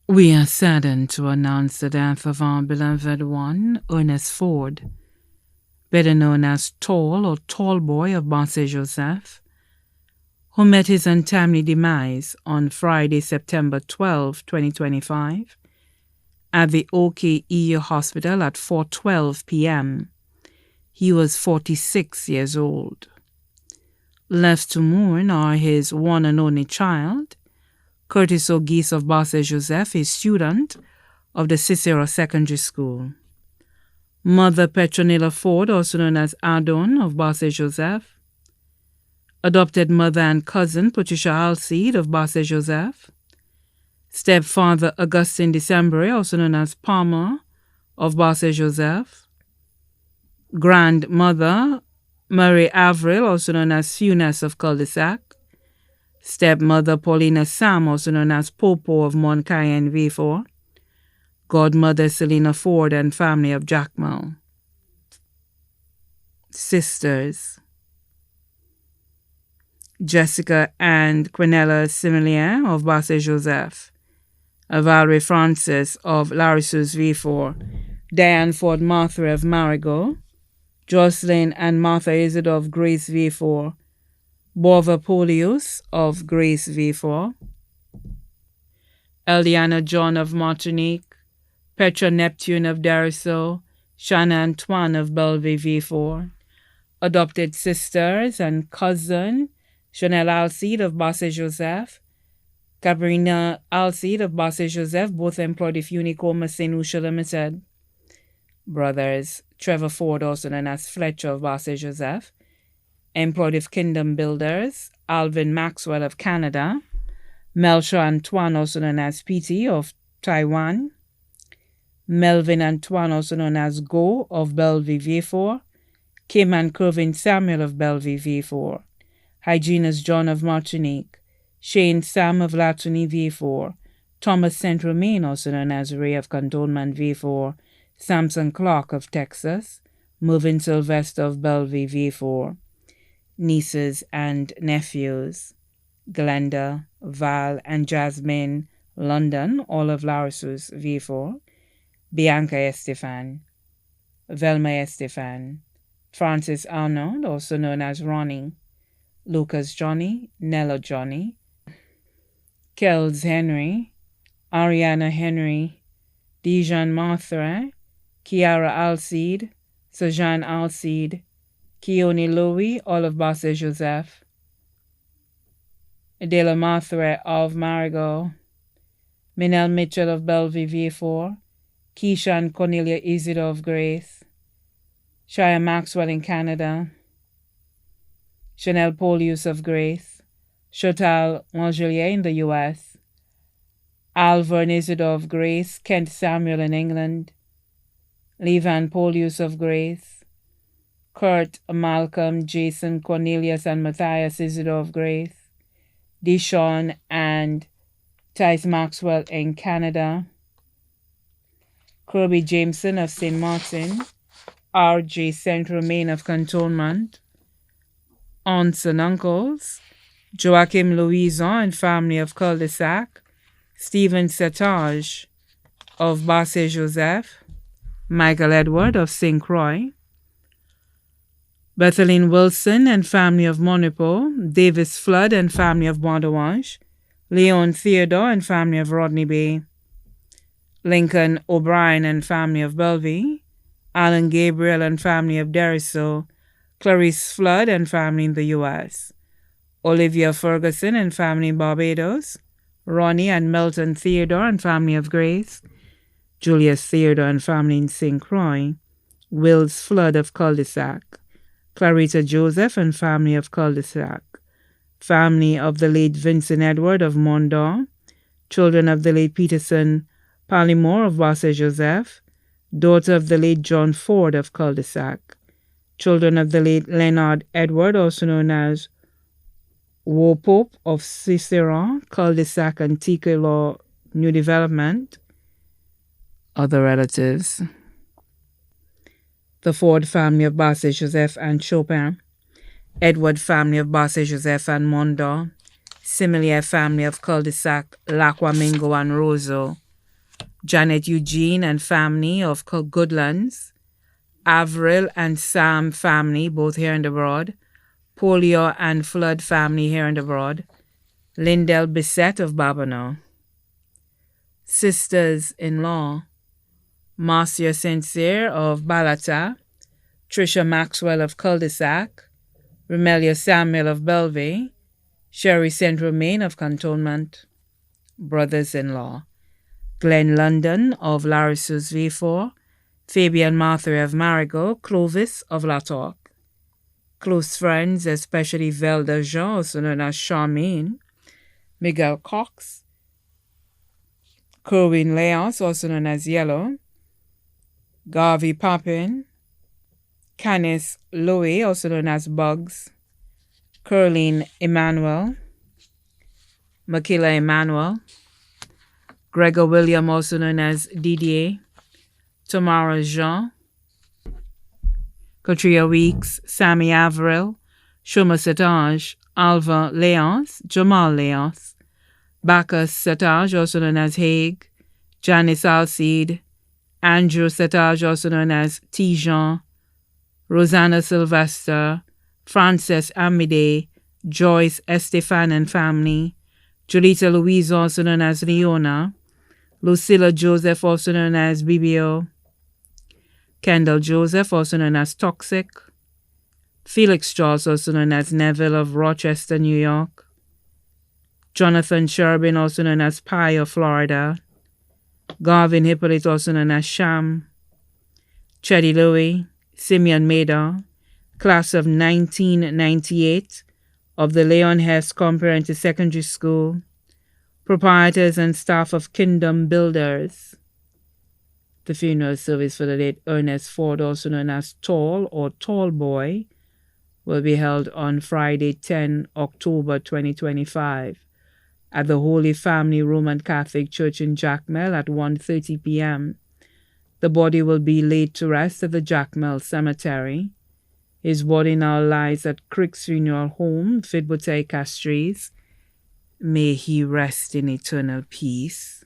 We are saddened to announce the death of our beloved one, Ernest Forde, better known as Tall or Tall Boy of Barce Joseph, who met his untimely demise on Friday, September 12, 2025, at the OKEU Hospital at 4:12 p.m. He was 46 years old. Left to mourn are his one and only child, Curtis O'Geese of Barce Joseph, a student of the Cicero Secondary School. Mother Petronilla Forde, also known as Adon of Barce Joseph. Adopted mother and cousin Patricia Alcide of Barce Joseph. Stepfather Augustine December, also known as Palmer of Barce Joseph. Grandmother Marie Avril, also known as Funes of Cul-de-Sac. Stepmother Paulina Sam, also known as Popo of Mont Cayenne V4. Godmother Selena Forde and family of Jackmal. Sisters Jessica and Quinella Similier of Barce Joseph. Valerie Francis of Larissus V4. Diane Forde Martha of Marigot. Jocelyn and Martha Isidore of Grace V4. Borva Polius of Grace V4. Eliana John of Martinique. Petra Neptune of Dariso. Shanna Antoine of Bellevue V4. Adopted sisters and cousin Chanel Alcide of Barce Joseph. Cabrina Alcide of Barce Joseph, both employed of Unicoma St. Lucia Limited. Brothers Trevor Forde, also known as Fletcher of Barce Joseph, employed of Kingdom Builders. Alvin Maxwell of Canada. Melchior Antoine, also known as PT of Taiwan. Melvin Antoine, also known as Go of Bellevue V4. Kim and Kervin Samuel of Bellevue V4. Hyginus John of Martinique. Shane Sam of Latony V4. Thomas St. Romain, also known as Ray of Cantonment V4. Samson Clark of Texas. Mervyn Sylvester of Bellevue V4. Nieces and nephews Glenda, Val, and Jasmine London, all of Larissus V4. Bianca Estefan. Velma Estefan. Francis Arnold, also known as Ronnie. Lucas Johnny, Nella Johnny. Kels Henry. Ariana Henry. Dijon Martha. Kiara Alcide. Sojan Alcide. Keone Louis, all of Barce Joseph. Adela Martha of Marigot. Minel Mitchell of Bellevue V4. Keisha and Cornelia Isidore of Grace. Shia Maxwell in Canada. Chanel Polius of Grace. Chantal Angelier in the U.S. Alvern Isidore of Grace. Kent Samuel in England. Levan Polius of Grace. Kurt, Malcolm, Jason, Cornelius, and Matthias Isidore of Grace. Deshawn and Tice Maxwell in Canada. Kirby Jameson of St. Martin. R.J. St. Romain of Cantonment. Aunts and uncles. Joachim Louison and family of Cul-de-Sac. Stephen Setage of Barce Joseph. Michael Edward of St. Croix. Bethelene Wilson and family of Monipo. Davis Flood and family of Bondouange. Leon Theodore and family of Rodney Bay. Lincoln O'Brien and family of Bellevue. Alan Gabriel and family of Deriso. Clarice Flood and family in the U.S. Olivia Ferguson and family in Barbados. Ronnie and Milton Theodore and family of Grace. Julius Theodore and family in St. Croix. Wills Flood of Cul-de-Sac. Clarita Joseph and family of Cul-de-Sac. Family of the late Vincent Edward of Mondor. Children of the late Peterson Pallimore of Barce Joseph. Daughter of the late John Forde of Cul-de-Sac. Children of the late Leonard Edward, also known as Wopope of Cicero, Cul-de-Sac, and Tique Law New Development. Other relatives. The Forde family of Barce Joseph and Chopin. Edward family of Barce Joseph and Mondor. Similier family of Cul-de-Sac, Lacqua Mingo and Roseau. Janet Eugene and family of Goodlands, Avril and Sam family, both here and abroad, Polio and Flood family here and abroad, Lindell Bissett of Babonneau. Sisters-in-law, Marcia Sincere of Balata, Tricia Maxwell of Cul-de-Sac, Remelia Samuel of Belvey, Sherry St. Romain of Cantonment. Brothers-in-law, Glenn London of Larissus V4, Fabian Martha of Marigot, Clovis of La Torque. Close friends, especially Velda Jean, also known as Charmaine, Miguel Cox, Kerwin Leos, also known as Yellow, Garvey Papin, Canis Louis, also known as Bugs, Curline Emmanuel, Makila Emmanuel, Gregor William, also known as Didier, Tamara Jean, Katria Weeks, Sammy Avril, Shoma Satage, Alva Leons, Jamal Leons, Bacchus Satage, also known as Haig, Janice Alcide, Andrew Satage, also known as Tijan, Rosanna Sylvester, Frances Amide, Joyce Estefan and family, Julita Louise, also known as Leona, Lucilla Joseph, also known as Bibio, Kendall Joseph, also known as Toxic, Felix Strauss, also known as Neville of Rochester, New York, Jonathan Sherbin, also known as Pie of Florida, Garvin Hippolyte, also known as Sham, Chetty Louis, Simeon Maida, class of 1998 of the Leon Hess Comprehensive Secondary School, proprietors and staff of Kingdom Builders. The funeral service for the late Ernest Forde, also known as Tall or Tall Boy, will be held on Friday, 10 October 2025 at the Holy Family Roman Catholic Church in Jacmel at 1:30 p.m. The body will be laid to rest at the Jacmel Cemetery. His body now lies at Crick's Funeral Home, Fidbotay Castries. May he rest in eternal peace.